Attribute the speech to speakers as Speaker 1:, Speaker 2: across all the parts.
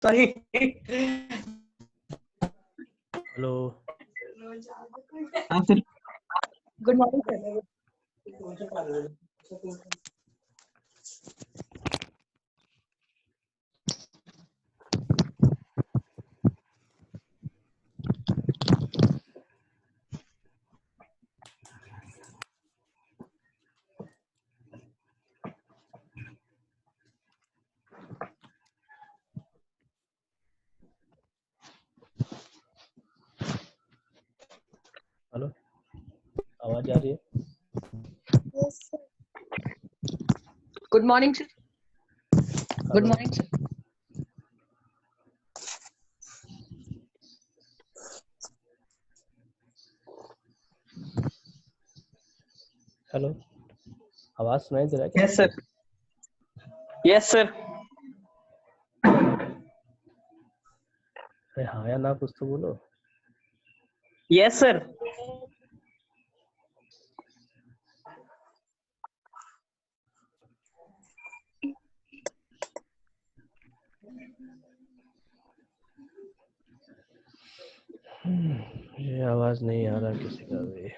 Speaker 1: Sorry.
Speaker 2: Hello
Speaker 1: हाँ sir, good morning sir.
Speaker 2: Hello, आवाज आ रही है?
Speaker 1: Good morning sir. Good
Speaker 2: hello,
Speaker 1: morning sir.
Speaker 2: Hello, आवाज सुनाई दे रहा है क्या
Speaker 1: यस
Speaker 2: आपको?
Speaker 1: सर। Yes sir.
Speaker 2: अरे हाँ या ना कुछ तो बोलो।
Speaker 1: Yes sir.
Speaker 2: ये आवाज नहीं आ रहा किसी का भी।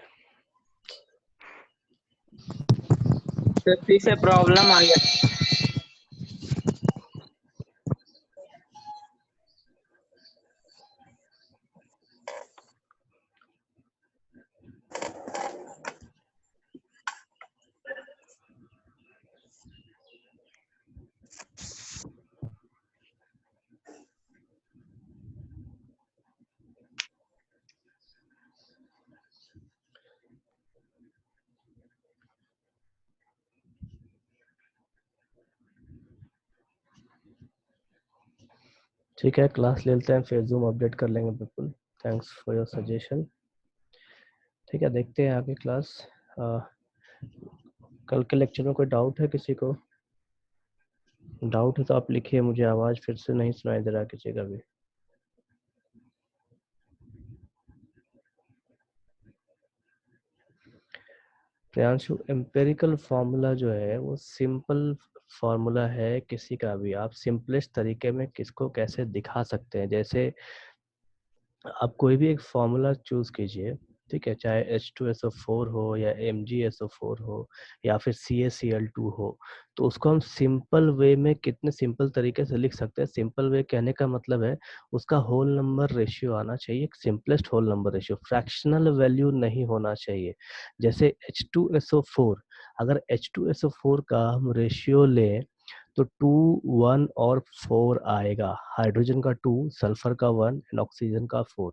Speaker 1: सर फिर से प्रॉब्लम आ गया।
Speaker 2: ठीक है, क्लास ले लेते हैं, फिर जूम अपडेट कर लेंगे। बिल्कुल, थैंक्स फॉर योर सजेशन। ठीक है, देखते हैं आगे क्लास। कल के लेक्चर में कोई डाउट है किसी को? डाउट है तो आप लिखिए, मुझे आवाज फिर से नहीं सुनाई दे रहा किसी का भी। प्रियांशु, एम्पेरिकल फार्मूला जो है वो सिंपल फार्मूला है, किसी का भी आप सिंपलेस्ट तरीके में किसको कैसे दिखा सकते हैं। जैसे आप कोई भी एक फार्मूला चूज कीजिए, ठीक है, चाहे H2SO4 हो या MgSO4 हो या फिर CaCl2 हो, तो उसको हम सिंपल वे में कितने सिंपल तरीके से लिख सकते हैं। सिंपल वे कहने का मतलब है उसका होल नंबर रेशियो आना चाहिए, simplest whole number ratio, fractional value नहीं होना चाहिए। जैसे H2SO4, अगर H2SO4 का हम रेशियो लें तो 2, 1 और 4 आएगा। हाइड्रोजन का 2, सल्फर का 1 एंड ऑक्सीजन का 4।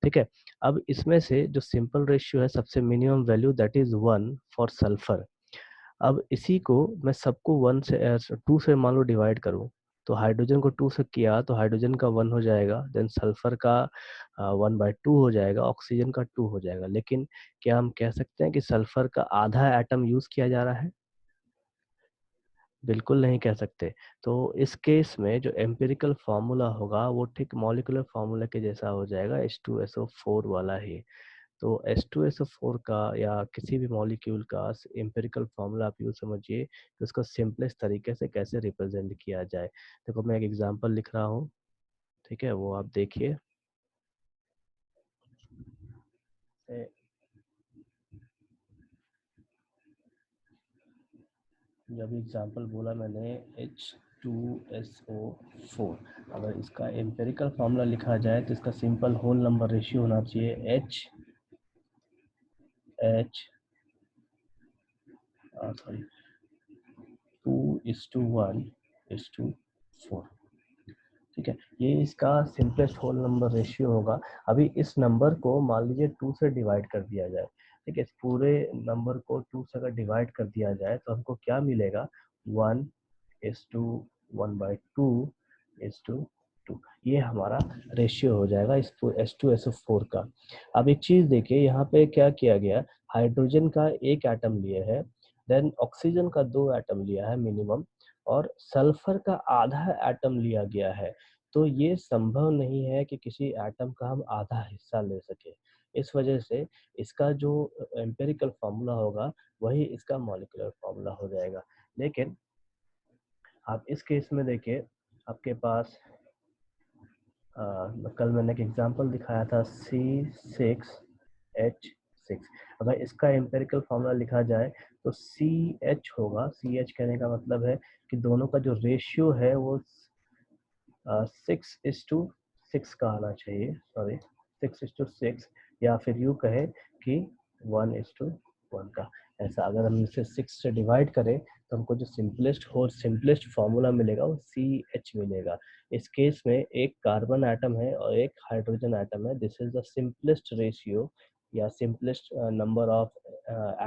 Speaker 2: ठीक है, अब इसमें से जो सिंपल रेशियो है सबसे minimum value that is 1 for sulphur. अब इसी को मैं सबको 1 से 2 से मान लो डिवाइड करूं, तो हाइड्रोजन को 2 से किया तो हाइड्रोजन का 1 हो जाएगा, देन सल्फर का 1/2 हो जाएगा, ऑक्सीजन का 2 हो जाएगा। लेकिन क्या हम कह सकते हैं कि सल्फर का आधा एटम यूज किया जा रहा है? बिल्कुल नहीं कह सकते। तो इस केस में जो एम्पिरिकल फार्मूला होगा वो ठीक मॉलिक्यूलर फार्मूला के जैसा हो जाएगा, H2SO4 वाला ही। तो H2SO4 का या किसी भी मॉलिक्यूल का एम्पिरिकल फार्मूला आप यूँ समझिए कि उसको सिंपलेस्ट तरीके से कैसे रिप्रेजेंट किया जाए। देखो मैं एक एग्जांपल लिख रहा हूँ, ठीक है, वो आप देखिए। जब एग्जांपल बोला मैंने H2SO4, अगर इसका एम्पिरिकल फार्मूला लिखा जाए तो इसका सिंपल होल नंबर रेशियो होना चाहिए सॉरी 2:1:4। ठीक है, ये इसका सिंपलेस्ट होल नंबर रेशियो होगा। अभी इस नंबर को मान लीजिए 2 से डिवाइड कर दिया जाए, ठीक है, इस पूरे नंबर को 2 से अगर डिवाइड कर दिया जाए तो हमको क्या मिलेगा? 1:1/2:2। ये हमारा रेशियो हो जाएगा इस H2SO4 का। अब एक चीज देखिए, यहाँ पे क्या किया गया, हाइड्रोजन का एक एटम लिया है, देन ऑक्सीजन का 2 एटम लिया है मिनिमम, और सल्फर का आधा एटम लिया गया है। तो ये संभव नहीं है कि किसी एटम का हम आधा हिस्सा ले सके। इस वजह से इसका जो एम्पिरिकल फार्मूला होगा वही इसका मॉलिक्यूलर फार्मूला हो जाएगा। लेकिन आप इस केस में देखिए, आपके पास कल मैंने एक एग्जांपल दिखाया था C6H6। अगर इसका एम्पिरिकल फॉर्मूला लिखा जाए तो CH होगा, CH कहने का मतलब है कि दोनों का जो रेशियो है वो 6:6 का आना चाहिए, सॉरी 6:6, या फिर यूँ कहे कि 1:1 का। ऐसा अगर हम इसे 6 से डिवाइड करें तो हमको जो सिंपलेस्ट फॉर्मूला मिलेगा वो CH मिलेगा। इस केस में एक कार्बन एटम है और एक हाइड्रोजन एटम है। This is the simplest ratio या simplest number of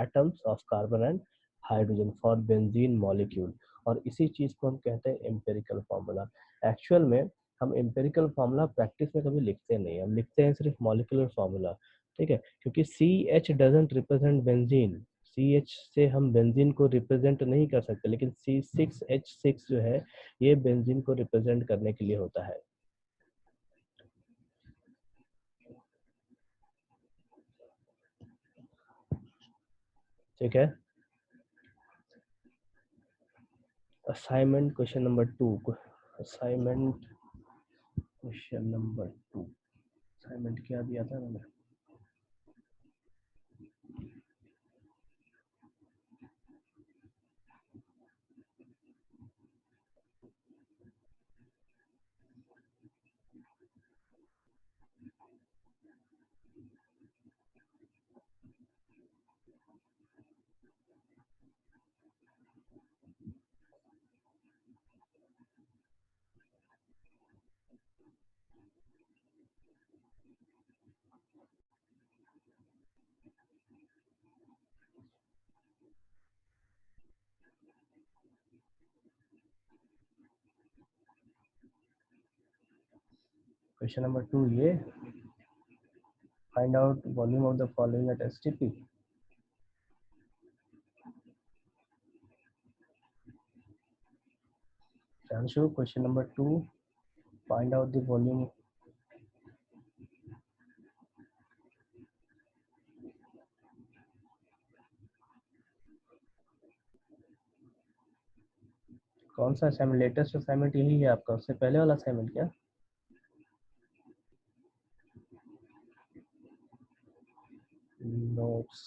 Speaker 2: atoms of carbon and hydrogen for benzene molecule, और इसी चीज को हम कहते हैं एम्पिरिकल फॉर्मूला। एक्चुअल में हम एम्पिरिकल फार्मूला प्रैक्टिस में कभी लिखते नहीं, हम लिखते हैं सिर्फ मॉलिक्यूलर फार्मूला, ठीक है, क्योंकि CH doesn't represent benzene. CH से हम बेंजीन को रिप्रेजेंट नहीं कर सकते, लेकिन C6H6 जो है ये बेंजीन को रिप्रेजेंट करने के लिए होता है। ठीक है। Assignment question number 2, assignment question number 2, assignment क्या दिया था मैंने? क्वेश्चन नंबर 2 ये, find out volume of the following at STP। Chanshu, question number 2, find out the volume. कौन सा असाइनमेंट? लेटेस्ट असाइनमेंट यही है आपका? उससे पहले वाला असाइनमेंट क्या? नोट्स।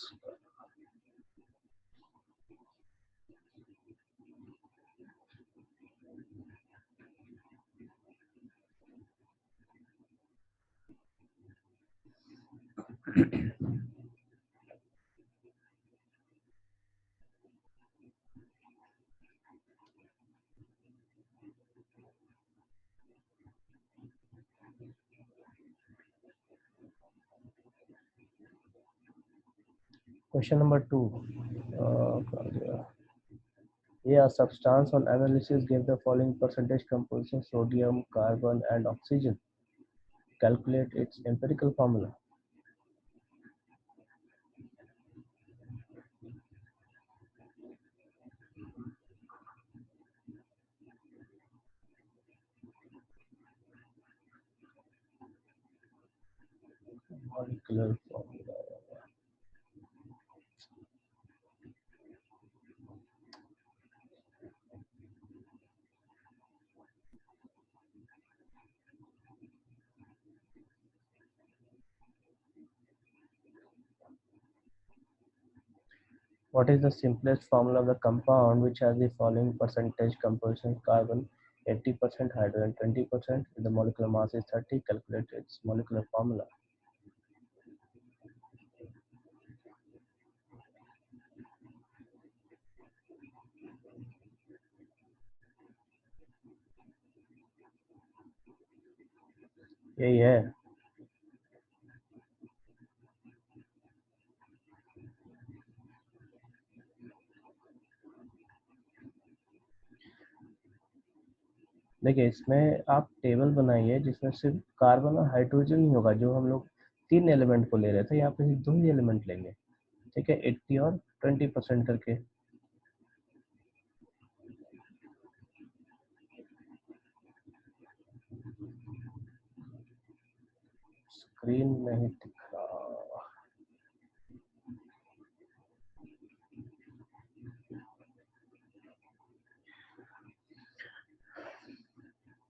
Speaker 2: क्वेश्चन नंबर 2, ये a substance on analysis gave the following percentage composition: sodium, carbon and oxygen. Calculate its empirical formula. Molecular formula. What is the simplest formula of the compound which has the following percentage composition: carbon 80%, hydrogen 20%, the molecular mass is 30. Calculate its molecular formula. यही है। देखिए, इसमें आप table बनाइए जिसमें सिर्फ carbon और hydrogen ही होगा। जो हम लोग 3 एलिमेंट को ले रहे थे, यहाँ पे सिर्फ 2 ही एलिमेंट लेंगे, ठीक है, 80 और 20% करके। स्क्रीन नहीं दिख रहा।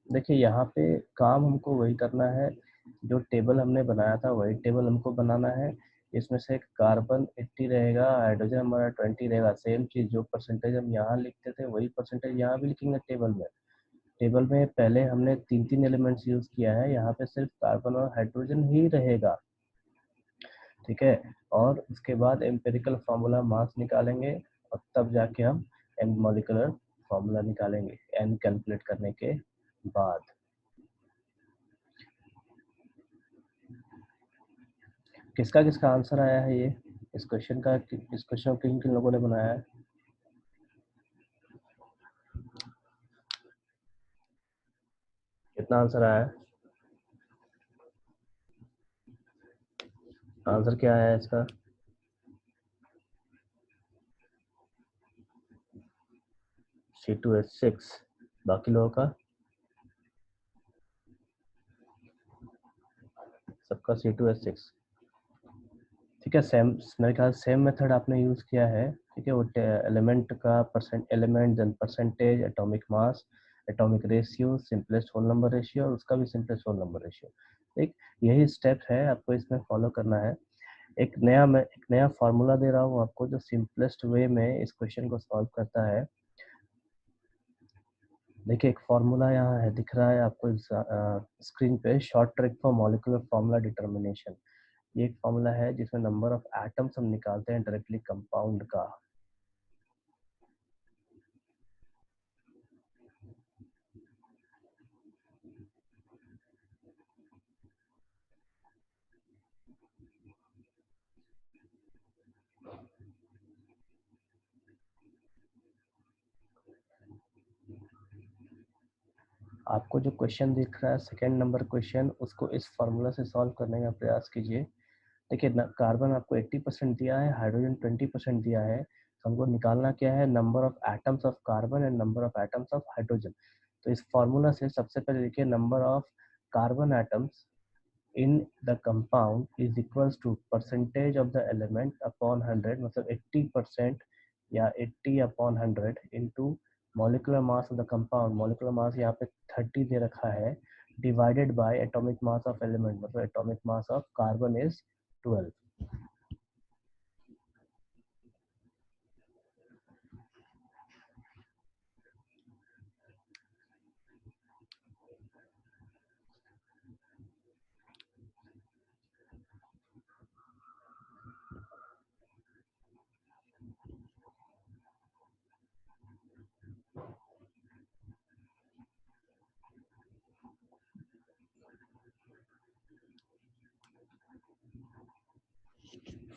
Speaker 2: देखिए देखिए यहाँ पे काम हमको वही करना है, जो टेबल हमने बनाया था वही टेबल हमको बनाना है। इसमें से कार्बन 80 रहेगा, हाइड्रोजन हमारा 20 रहेगा। सेम चीज जो परसेंटेज हम यहाँ लिखते थे वही परसेंटेज यहाँ भी लिखेंगे टेबल में। टेबल में पहले हमने 3 एलिमेंट्स यूज किया है, यहाँ पे सिर्फ कार्बन और हाइड्रोजन ही रहेगा, ठीक है। और उसके बाद एम्पिरिकल फार्मूला मास निकालेंगे और तब जाके हम एन मॉलिक्यूलर फार्मूला निकालेंगे एन कैलकुलेट करने के बाद। किसका किसका आंसर आया है ये इस क्वेश्चन का? इस क्वेश्चन को किन किन लोगों ने बनाया है? कितना आंसर आया है? आंसर क्या आया है इसका? C2H6। बाकी लोगों का सबका C2H6, ठीक है। सेम, मेरे ख्याल सेम मेथड आपने यूज किया है, ठीक है। वो एलिमेंट का element then percentage, atomic mass, atomic ratio, simplest whole number ratio, और उसका भी सिंपलेस्ट होल नंबर रेशियो। ठीक, यही स्टेप है आपको इसमें फॉलो करना है। मैं एक नया फार्मूला दे रहा हूँ आपको, जो सिंपलेस्ट वे में इस क्वेश्चन को सॉल्व करता है। देखिए एक फार्मूला यहाँ है, दिख रहा है आपको स्क्रीन पे, short trick for molecular formula determination. ये एक फार्मूला है जिसमें नंबर ऑफ एटम्स हम निकालते हैं डायरेक्टली कंपाउंड का। आपको जो क्वेश्चन दिख रहा है सेकेंड नंबर क्वेश्चन, उसको इस फार्मूला से सॉल्व करने का प्रयास कीजिए। देखिए कार्बन आपको 80% दिया है, हाइड्रोजन 20% दिया है, तो हमको निकालना क्या है? Number of atoms of carbon and number of atoms of hydrogen. तो इस फार्मूला से सबसे पहले देखिए, number of carbon atoms in the compound is equals to percentage of the element upon 100, मतलब 80% या 80 upon 100 into molecular mass of the compound। molecular mass यहाँ पे 30 दे रखा है, divided by atomic mass of element, मतलब atomic mass of carbon is 12।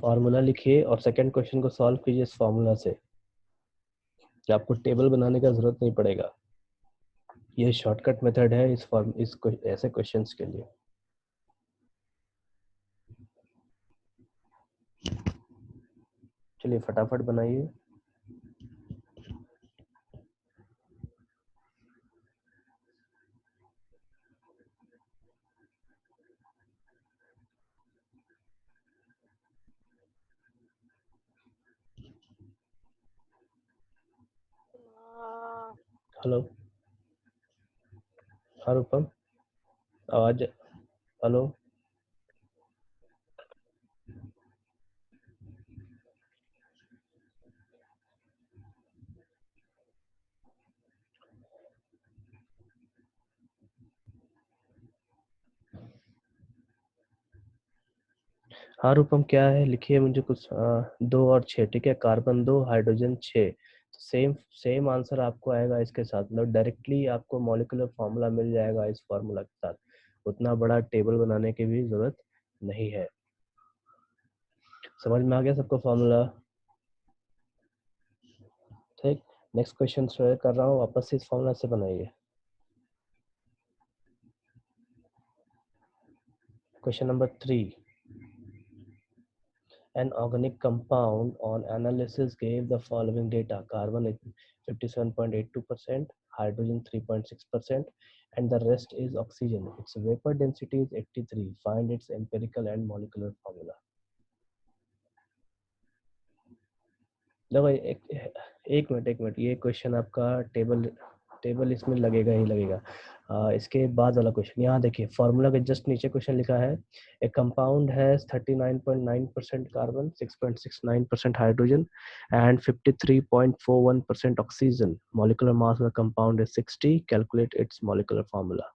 Speaker 2: Formula लिखिए और second question को सॉल्व कीजिए इस फार्मूला से, कि आपको टेबल बनाने का जरूरत नहीं पड़ेगा। ये शॉर्टकट मेथड है ऐसे क्वेश्चंस के लिए। चलिए फटाफट बनाइए। हेलो, हाँ रूपम, आवाज, हेलो। हाँ रूपम, क्या है लिखिए मुझे कुछ। 2 और 6, ठीक है। Carbon 2, hydrogen 6। Same same answer आपको आएगा इसके साथ, मतलब डायरेक्टली आपको मॉलिक्यूलर फार्मूला मिल जाएगा इस फार्मूला के साथ। उतना बड़ा टेबल बनाने की भी जरूरत नहीं है। समझ में आ गया सबको फार्मूला? ठीक, नेक्स्ट क्वेश्चन शेयर कर रहा हूँ, वापस से इस फार्मूला से बनाइए। Question number 3। An organic compound on analysis gave the following data: carbon is 57.82%, hydrogen 3.6%, and the rest is oxygen. Its vapor density is 83. Find its empirical and molecular formula. देखो एक मिनट, ये question आपका table इसमें लगेगा ही लगेगा। इसके बाद वाला क्वेश्चन यहाँ देखिए, फॉर्मूला के जस्ट नीचे क्वेश्चन लिखा है, ए compound has 39.9% carbon, 6.69% hydrogen and 53.41% oxygen, molecular mass of the compound is 60, calculate its molecular formula.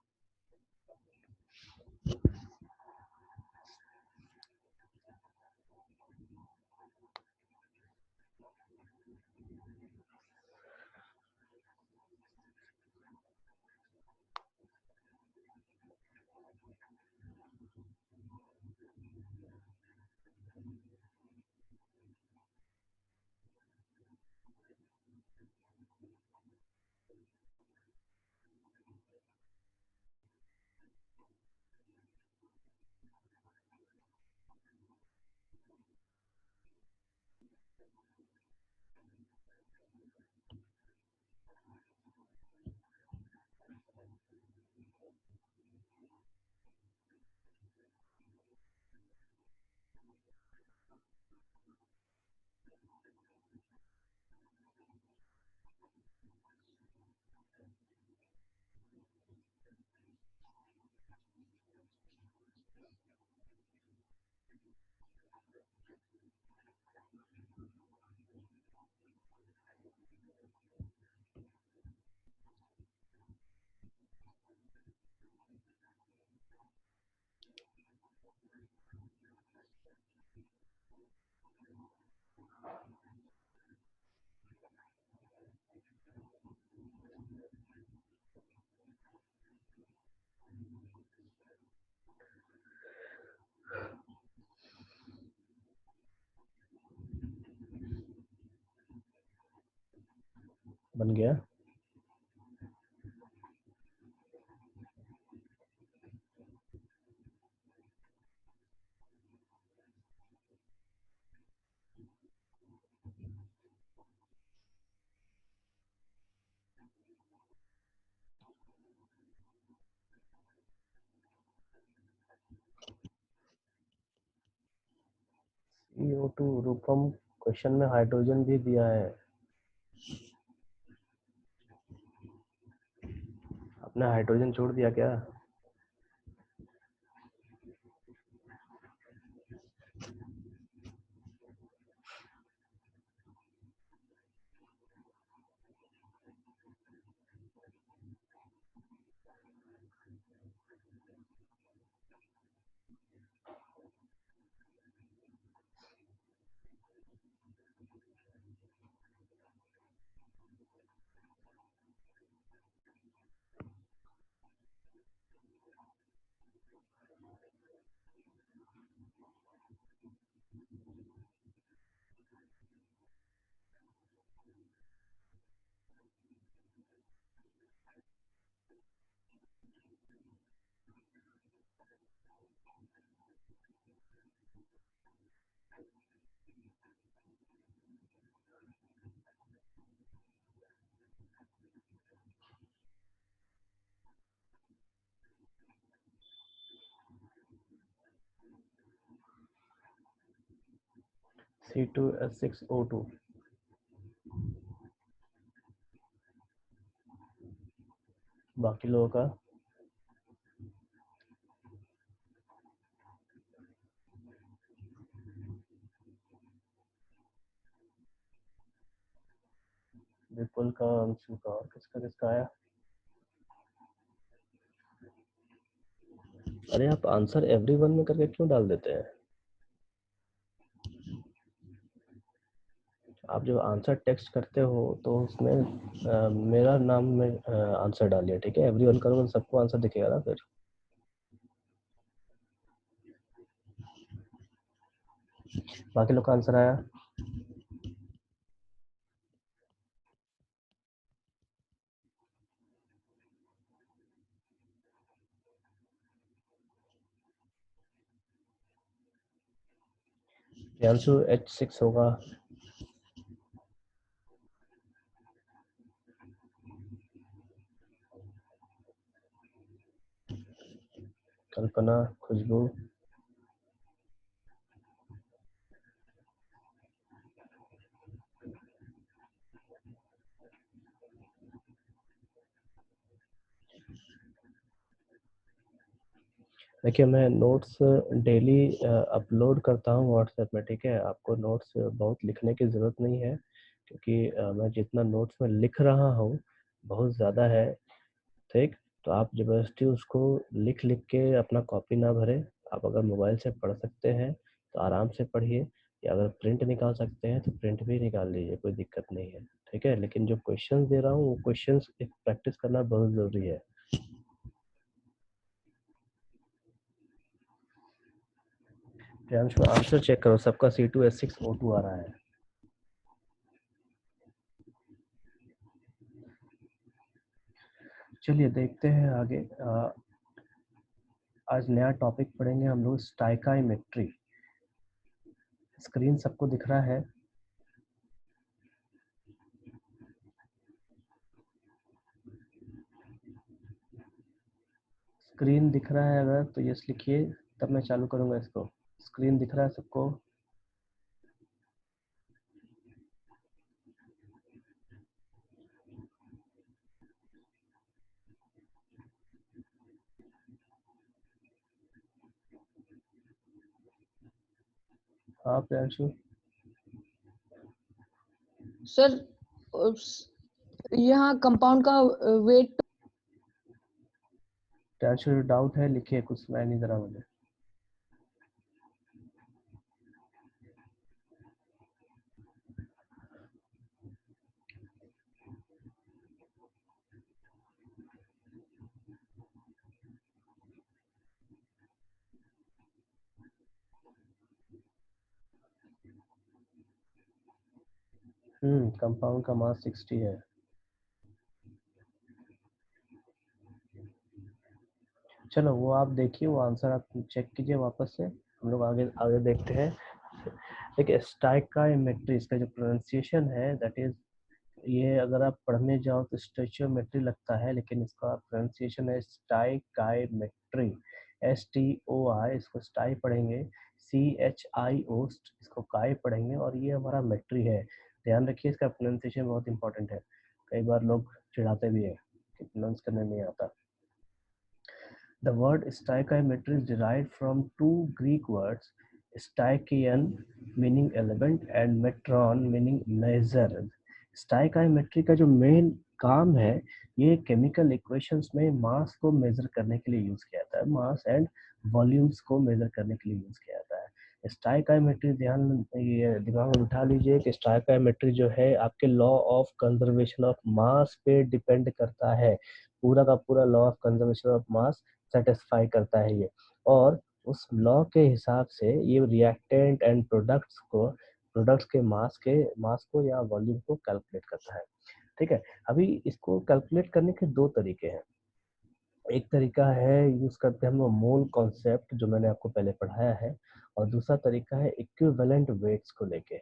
Speaker 2: बन गया। CO2 रूपम, क्वेश्चन में हाइड्रोजन भी दिया है, आपने हाइड्रोजन छोड़ दिया क्या? C2H6O2, बाकी लोगों का विपुल का, अंशु का, और किसका किसका आया? अरे आप आंसर एवरीवन में करके क्यों डाल देते हैं? आप जब आंसर टेक्स्ट करते हो तो उसमें मेरा नाम में आंसर डालिए, ठीक है? एवरीवन करोगे तो सबको आंसर दिखेगा ना फिर। बाकी लोग का आंसर आया? प्रियांशु H6 होगा। कल्पना, खुशबू, देखिए मैं नोट्स डेली अपलोड करता हूँ व्हाट्सएप में, ठीक है। आपको नोट्स बहुत लिखने की ज़रूरत नहीं है, क्योंकि मैं जितना नोट्स में लिख रहा हूँ बहुत ज़्यादा है, ठीक। तो आप ज़बरदस्ती उसको लिख लिख के अपना कॉपी ना भरें। आप अगर मोबाइल से पढ़ सकते हैं तो आराम से पढ़िए, या अगर प्रिंट निकाल सकते हैं तो प्रिंट भी निकाल लीजिए, कोई दिक्कत नहीं है, ठीक है। लेकिन जो क्वेश्चंस दे रहा हूँ वो क्वेश्चंस प्रैक्टिस करना बहुत ज़रूरी है। प्रियांशु आंसर चेक करो, सबका C2H6O2 आ रहा है। चलिए देखते हैं आगे। आज नया टॉपिक पढ़ेंगे हम लोग, स्टाइकाईमेट्री। स्क्रीन सबको दिख रहा है? स्क्रीन दिख रहा है अगर तो यस लिखिए, तब मैं चालू करूंगा इसको। स्क्रीन दिख रहा है सबको? हाँ प्रियांशु।
Speaker 3: सर यहाँ कंपाउंड का वेट।
Speaker 2: प्रियांशु डाउट है लिखिए, कुछ सुनाई नहीं दे रहा मुझे। कंपाउंड का मास 60 है। चलो वो आप देखिए, वो आंसर आप चेक कीजिए वापस से, हम लोग आगे आगे देखते हैं। देखिए स्टाइकाईमेट्री, इसका जो प्रोनाउंसिएशन है दैट इज, ये अगर आप पढ़ने जाओ तो स्टोइचियोमेट्री लगता है, लेकिन इसका प्रोनाउंसिएशन है स्टाइकाईमेट्री। STOI, इसको स्टाई पढ़ेंगे। CHIO, इसको काई पढ़ेंगे, और ये हमारा मेट्री है। ध्यान रखिए, इसका प्रोनाउंसिएशन बहुत इंपॉर्टेंट है। कई बार लोग चिढ़ाते भी है कि प्रोनाउंस करने नहीं आता। The word stoichiometry is derived from two Greek words, stoichion meaning element and metron meaning measure. Stoichiometry का जो मेन काम है, ये केमिकल इक्वेशंस में मास को मेजर करने के लिए यूज किया जाता है, मास एंड वॉल्यूम्स को मेजर करने के लिए यूज किया जाता है। स्टाइकायोमेट्री, ध्यान ये दिमाग में बिठा लीजिए कि स्टाइकायोमेट्री जो है आपके लॉ ऑफ कंजर्वेशन ऑफ मास पे डिपेंड करता है। पूरा का पूरा law of conservation of mass satisfy करता है ये, और उस लॉ के हिसाब से ये रिएक्टेंट एंड प्रोडक्ट्स के मास को या वॉल्यूम को कैलकुलेट करता है, ठीक है। अभी इसको कैलकुलेट करने के दो तरीके हैं। एक तरीका है, यूज करते हैं हम लोग मोल कॉन्सेप्ट, जो मैंने आपको पहले पढ़ाया है, और दूसरा तरीका है इक्विवेलेंट वेट्स को लेके,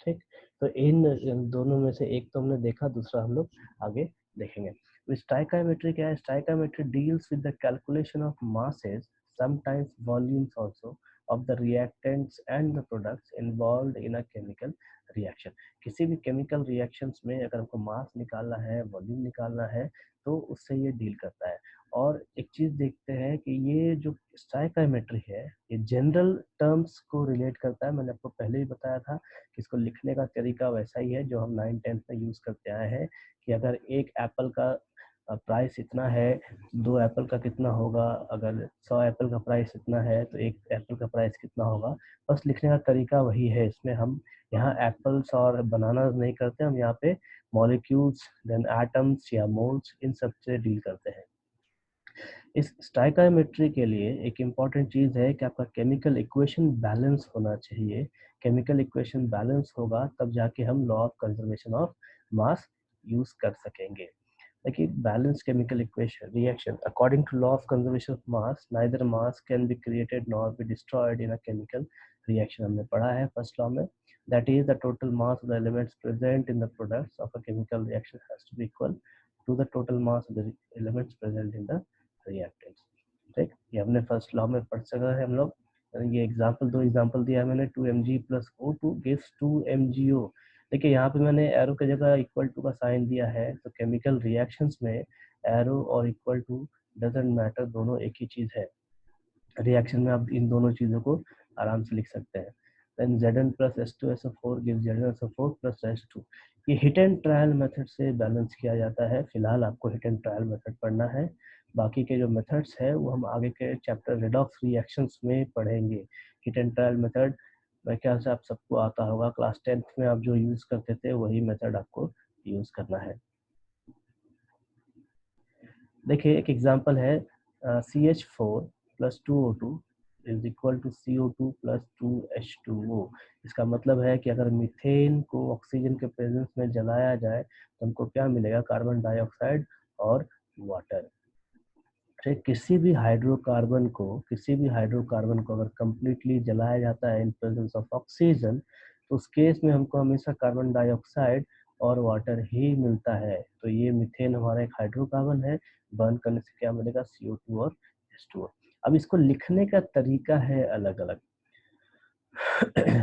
Speaker 2: ठीक। तो इन दोनों में से एक तो हमने देखा, दूसरा हम लोग आगे देखेंगे। स्टाइकायोमेट्री क्या है? Stoichiometry deals with the calculation of masses, sometimes volumes also, of the reactants and the products involved in a chemical reaction। किसी भी केमिकल रिएक्शंस में अगर हमको मास निकालना है, वॉल्यूम निकालना है, तो उससे ये डील करता है। और एक चीज देखते हैं कि ये जो स्टाइकायोमेट्री है, ये जनरल टर्म्स को रिलेट करता है। मैंने आपको पहले ही बताया था कि इसको लिखने का तरीका वैसा ही है जो हम 9th-10th में यूज करते आए हैं, कि अगर एक एप्पल का प्राइस इतना है, 2 एप्पल का कितना होगा, अगर 100 एप्पल का प्राइस इतना है तो एक एप्पल का प्राइस कितना होगा। बस लिखने का तरीका वही है। इसमें हम यहाँ एप्पल्स और बनाना नहीं करते, हम यहाँ पे मॉलिक्यूल्स, देन एटम्स या मोल्स, इन सब से डील करते हैं। इस स्टाइकायोमेट्री के लिए एक इम्पॉर्टेंट चीज है कि आपका केमिकल इक्वेशन बैलेंस होना चाहिए। केमिकल इक्वेशन बैलेंस होगा तब जाके हम law of conservation of mass use कर सकेंगे। देखिए balance chemical equation reaction, according to law of conservation of mass, neither mass can be created nor be destroyed in a chemical reaction. हमने पढ़ा है फर्स्ट लॉ में, that is the total mass of the elements present in the products of a chemical reaction has to be equal to the total mass of the elements present in the reactants, ठीक। ये हमने first law में पढ़ सका है हम लोग। ये एग्जांपल, दो एग्जांपल दिया मैंने, 2mg + O2 gives 2mgO। देखिए यहाँ पे मैंने एरो की जगह इक्वल टू का साइन दिया है, तो केमिकल रिएक्शंस में एरो और इक्वल टू डजंट मैटर, दोनों एक ही चीज है। रिएक्शन में आप इन दोनों चीजों को आराम से लिख सकते हैं। Then Zn plus H2SO4 gives ZnSO4 plus H2। ये हिट एंड ट्रायल मेथड से बैलेंस किया जाता है। फिलहाल आपको हिट एंड ट्रायल मेथड पढ़ना है, बाकी के जो मेथड्स है वो हम आगे के चैप्टर रेडॉक्स रिएक्शंस में पढ़ेंगे। हिट एंड ट्रायल मेथड मेरे ख्याल से आप सबको आता होगा, क्लास 10th में आप जो यूज करते थे वही मेथड आपको यूज करना है। देखिए एक एग्जांपल है CH4 plus 2O2 is equal to CO2 plus 2H2O। इसका मतलब है कि अगर मीथेन को ऑक्सीजन के प्रेजेंस में जलाया जाए तो हमको क्या मिलेगा, कार्बन डाइऑक्साइड और वाटर। ठीक, किसी भी हाइड्रोकार्बन को अगर कंप्लीटली जलाया जाता है इन प्रेजेंस ऑफ ऑक्सीजन तो उस केस में हमको हमेशा कार्बन डाइऑक्साइड और वाटर ही मिलता है। तो ये मीथेन हमारा एक हाइड्रोकार्बन है, बर्न करने से क्या मिलेगा, CO2 और H2O। अब इसको लिखने का तरीका है अलग अलग।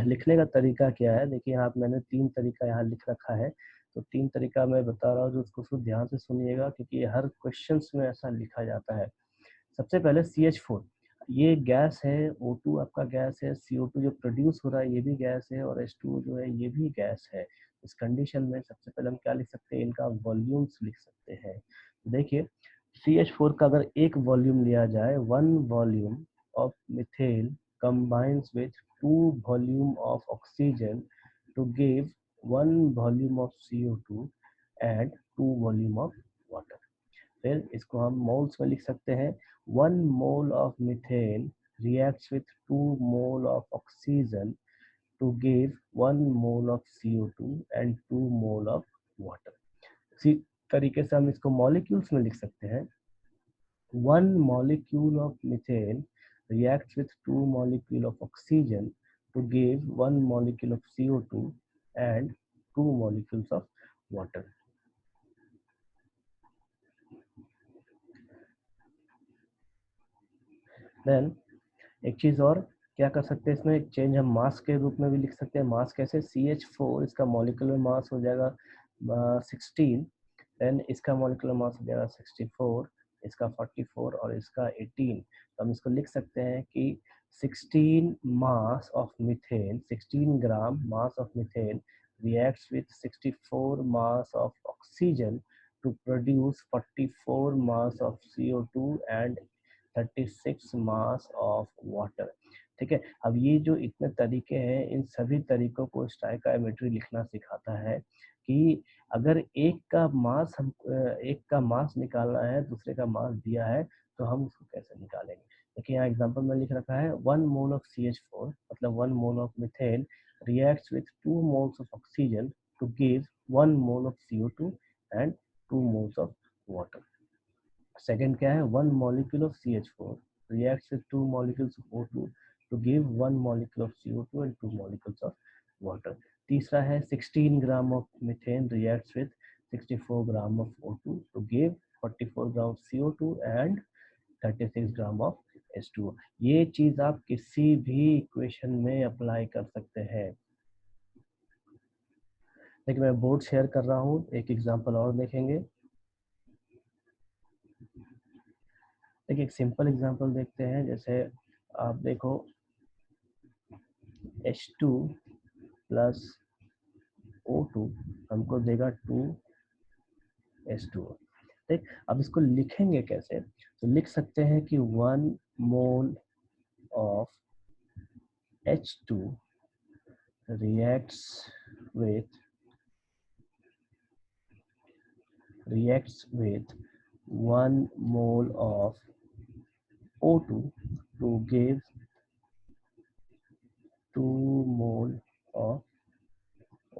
Speaker 2: लिखने का तरीका क्या है, देखिए यहाँ मैंने 3 तरीका यहाँ लिख रखा है, तो 3 तरीका मैं बता रहा हूँ जो उसको ध्यान से सुनिएगा क्योंकि हर क्वेश्चंस में ऐसा लिखा जाता है। सबसे पहले CH4 ये गैस है, O2 आपका गैस है, CO2 जो प्रोड्यूस हो रहा है ये भी गैस है और H2O जो है ये भी गैस है। इस कंडीशन में सबसे पहले हम क्या लिख सकते हैं, इनका वॉल्यूम्स लिख सकते हैं। देखिए CH4 का अगर एक वॉल्यूम लिया जाए, 1 volume of methane combines with 2 volume of oxygen to give 1 volume of CO2 and 2 volume of water। फिर इसको हम मोल्स में लिख सकते हैं, 1 mole of methane reacts with 2 mole of oxygen to give 1 mole of CO2 and 2 mole of water. इसी तरीके से हम इसको मॉलिक्यूल्स में लिख सकते हैं, 1 molecule of methane reacts with 2 molecule of oxygen to give 1 molecule of CO2 and 2 molecules of water। Then एक चीज और क्या कर सकते हैं, इसमें एक चेंज हम मास के रूप में भी लिख सकते हैं। मास कैसे, CH4 इसका मॉलिक्यूलर मास हो जाएगा 16, देन इसका मॉलिक्यूलर मास हो जाएगा 64, इसका 44 और इसका 18। तो हम इसको लिख सकते हैं कि 16 mass of methane, 16 gram mass of methane reacts with 64 mass of oxygen to produce 44 mass of CO2 and 36 mass of water. ठीक है, अब ये जो इतने तरीके हैं इन सभी तरीकों को स्टोइकियोमेट्री लिखना सिखाता है कि अगर एक का मास निकालना है, दूसरे का मास दिया है तो हम उसको कैसे निकालेंगे। देखिए यहाँ एग्जांपल में लिख रखा है, 1 मोल ऑफ CH4 मतलब 1 mole of methane reacts with 2 moles of oxygen to give 1 mole of CO2 and 2 moles of water. Second क्या है, 1 molecule of CH4 reacts with 2 molecules of O2 to give 1 molecule of CO2 and 2 molecules of water। तीसरा है 16 ग्राम of methane reacts with 64 gram of O2 to give 44 gram of CO2 and 36 gram of H2O। ये चीज आप किसी भी equation में apply कर सकते हैं। देखिए मैं बोर्ड शेयर कर रहा हूँ, एक एग्जांपल और देखेंगे। देखिए एक सिंपल एग्जांपल देखते हैं, जैसे आप देखो H2 प्लस O2 हमको देगा 2H2O। ठीक, अब इसको लिखेंगे कैसे, तो लिख सकते हैं कि 1 mole of H2 reacts with 1 mole of O2 to give 2 mole of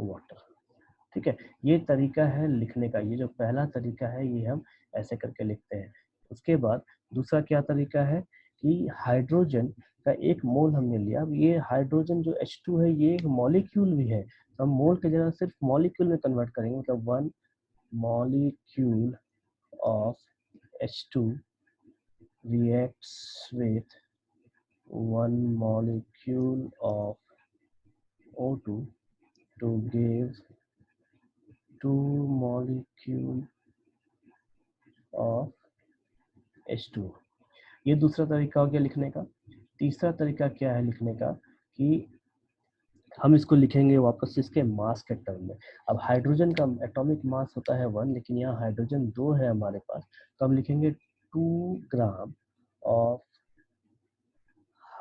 Speaker 2: water। ठीक है, ये तरीका है लिखने का। ये जो पहला तरीका है ये हम ऐसे करके लिखते हैं। उसके बाद दूसरा क्या तरीका है कि हाइड्रोजन का 1 मोल हमने लिया। अब ये हाइड्रोजन जो H2 है ये एक मॉलिक्यूल भी है, तो हम मोल की जगह सिर्फ मॉलिक्यूल में कन्वर्ट करेंगे, मतलब 1 molecule of H2 reacts with 1 molecule of O2 to give 2 molecule of H2। ये दूसरा तरीका हो गया लिखने का। तीसरा तरीका क्या है लिखने का कि हम इसको लिखेंगे वापस इसके मास के टर्म में। अब हाइड्रोजन का एटॉमिक मास होता है 1, लेकिन यहाँ हाइड्रोजन 2 है हमारे पास, तो हम लिखेंगे 2 gram of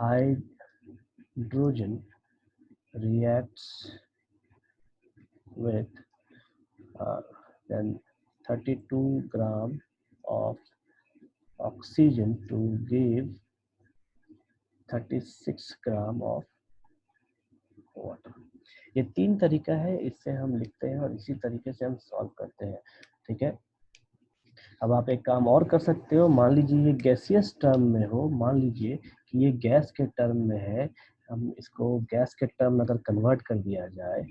Speaker 2: hydrogen reacts with then 32 gram of oxygen to give 36 gram of water। ये 3 तरीका है, इससे हम लिखते हैं और इसी तरीके से हम सॉल्व करते हैं। ठीक है, अब आप एक काम और कर सकते हो, मान लीजिए ये गैसियस टर्म में हो, मान लीजिए कि ये गैस के टर्म में है, हम इसको गैस के टर्म में अगर कन्वर्ट कर दिया जाए,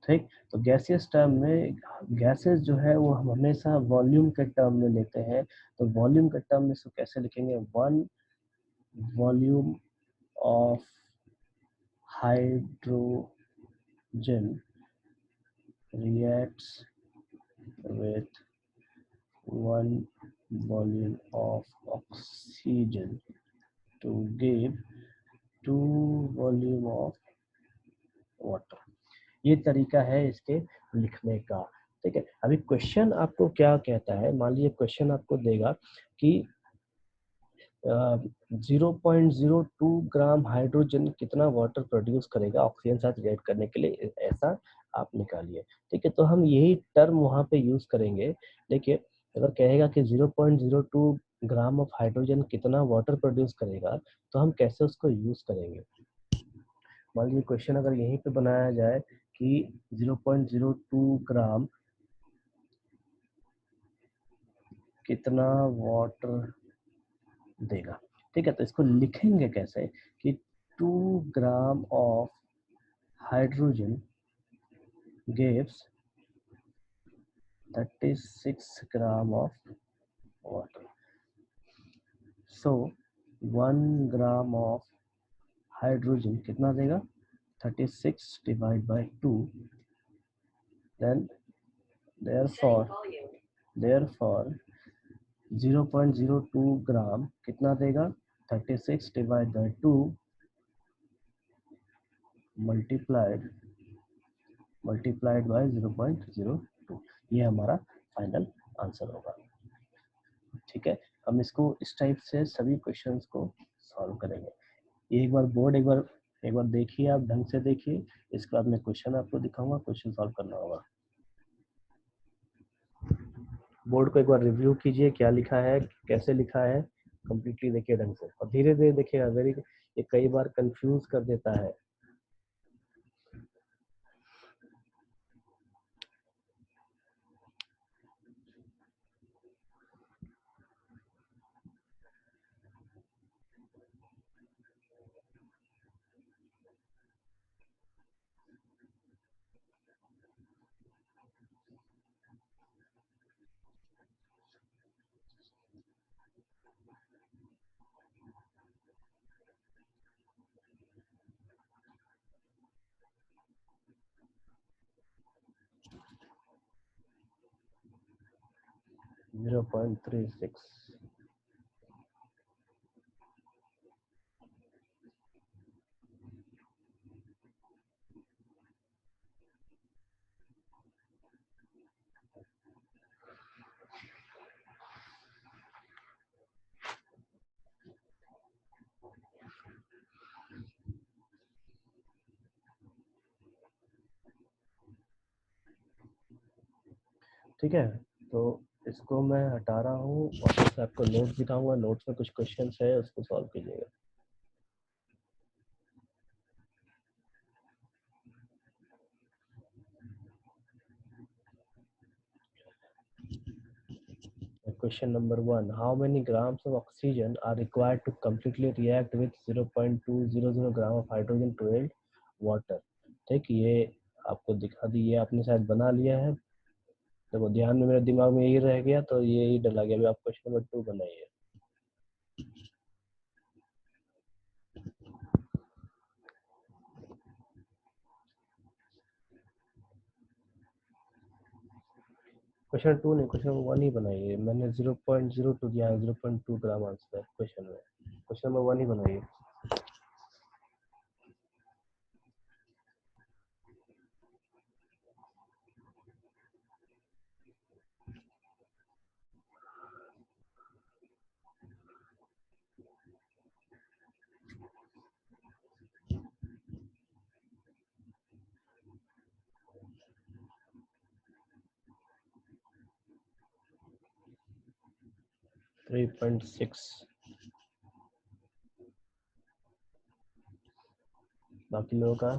Speaker 2: ठीक, तो गैसियस टर्म में गैसेस जो है वो हम हमेशा वॉल्यूम के टर्म में लेते हैं, तो वॉल्यूम के टर्म में इसको कैसे लिखेंगे, 1 volume of hydrogen reacts with 1 volume of oxygen to give 2 volume of water। ये तरीका है इसके लिखने का। ठीक है, अभी क्वेश्चन आपको क्या कहता है, मान लीजिए क्वेश्चन आपको देगा कि 0.02 ग्राम हाइड्रोजन कितना वाटर प्रोड्यूस करेगा ऑक्सीजन साथ रिएक्ट करने के लिए, ऐसा आप निकालिए। ठीक है, तो हम यही टर्म वहां पे यूज करेंगे। देखिए, अगर कहेगा कि 0.02 ग्राम ऑफ हाइड्रोजन कितना वाटर प्रोड्यूस करेगा, तो हम कैसे उसको यूज करेंगे। मान लीजिए क्वेश्चन अगर यहीं पे बनाया जाए कि 0.02 ग्राम कितना वाटर देगा। ठीक है, तो इसको लिखेंगे कैसे कि 2 gram of hydrogen gives 36 gram of water, so 1 gram of hydrogen कितना देगा, 36 डिवाइड बाय 2, then therefore 0.02 ग्राम कितना देगा, 36 डिवाइड बाय 2 मल्टीप्लाइड बाय 0.02, ये हमारा फाइनल आंसर होगा। ठीक है, हम इसको इस टाइप से सभी क्वेश्चंस को सॉल्व करेंगे। ये एक बार बोर्ड एक बार देखिए, आप ढंग से देखिए, इसके बाद मैं क्वेश्चन आपको दिखाऊंगा, क्वेश्चन सॉल्व करना होगा। बोर्ड को एक बार रिव्यू कीजिए, क्या लिखा है, कैसे लिखा है, कंप्लीटली देखिए ढंग से और धीरे धीरे देखिएगा। ये कई बार कंफ्यूज कर देता है। जीरो 0.36 ठीक है, तो इसको मैं हटा रहा हूँ, वापस आपको नोट्स दिखाऊंगा, नोट्स में कुछ क्वेश्चंस है, उसको सॉल्व कीजिएगा। Question number 1, how many grams of oxygen are required to completely react with 0.200 gram of hydrogen to yield water। ठीक, ये आपको दिखा दी, ये आपने शायद बना लिया है, देखो ध्यान में, मेरे दिमाग में यही रह गया तो यही डला गया। अभी आप क्वेश्चन नंबर 2 बनाइए। क्वेश्चन 2 नहीं, क्वेश्चन 1 ही बनाइए। मैंने 0.02 दिया है, 0.2 ग्राम आंसर है क्वेश्चन में। क्वेश्चन नंबर 1 ही बनाइए। Three point six. बाकी लोगों का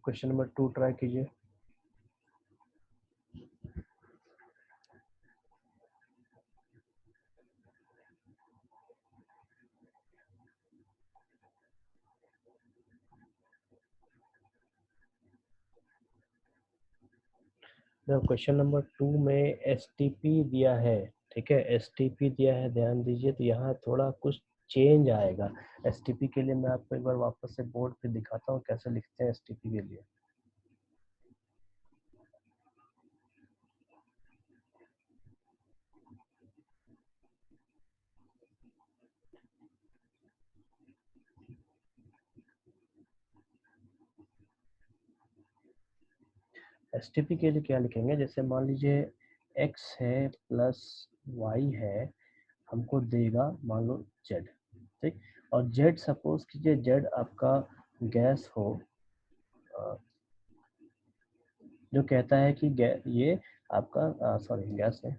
Speaker 2: क्वेश्चन नंबर 2 ट्राई कीजिए। क्वेश्चन नंबर 2 में एसटीपी दिया है, ठीक है, एसटीपी दिया है, ध्यान दीजिए। तो यहाँ थोड़ा कुछ चेंज आएगा। एसटीपी के लिए मैं आपको एक बार वापस से बोर्ड पे दिखाता हूँ कैसे लिखते हैं एसटीपी के लिए। एसटीपी के लिए क्या लिखेंगे, जैसे मान लीजिए x है प्लस y है, हमको देगा मान लो z, ठीक। और z सपोज कीजिए z आपका गैस हो, जो कहता है कि ये आपका सॉरी गैस है,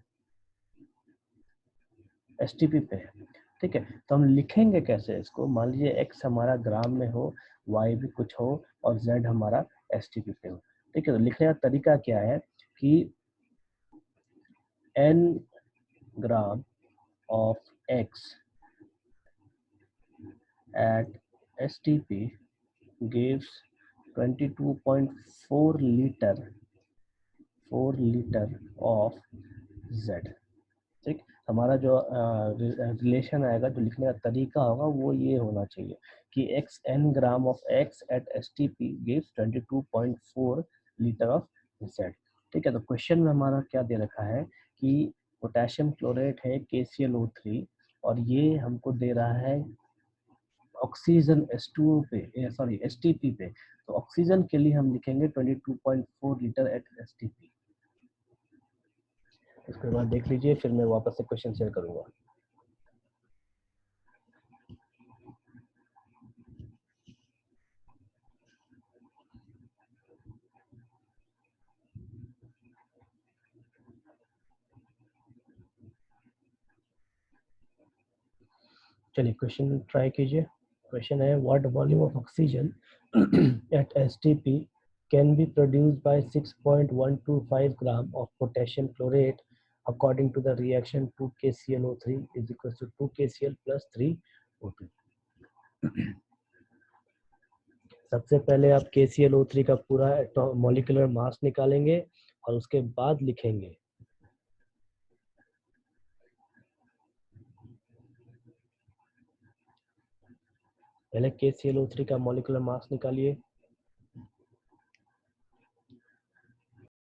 Speaker 2: एसटीपी पे है, ठीक है। तो हम लिखेंगे कैसे इसको, मान लीजिए x हमारा ग्राम में हो, y भी कुछ हो और z हमारा एसटीपी पे हो, ठीक है। तो लिखने का तरीका क्या है कि n gram of x at STP gives 22.4 liter of Z, ठीक। हमारा जो रिलेशन आएगा, जो लिखने का तरीका होगा वो ये होना चाहिए कि x n gram of x at STP gives 22.4 litre of Z, ठीक है। तो क्वेश्चन में हमारा क्या दे रखा है कि पोटेशियम क्लोरेट है KClO3 और ये हमको दे रहा है ऑक्सीजन H2O पे, सॉरी STP पे। तो ऑक्सीजन के लिए हम लिखेंगे 22.4 लीटर एट STP। इसके बाद देख लीजिए, फिर मैं वापस से क्वेश्चन शेयर करूंगा। चलिए क्वेश्चन ट्राई कीजिए। क्वेश्चन है what volume of oxygen at STP can be produced by 6.125 gram of potassium chlorate according to the reaction 2 KClO3 is equals to 2 KCl plus 3 O2। सबसे पहले आप KClO3 का पूरा molecular mass निकालेंगे और उसके बाद लिखेंगे। पहले KClO3 का मॉलिक्यूलर मास निकालिए।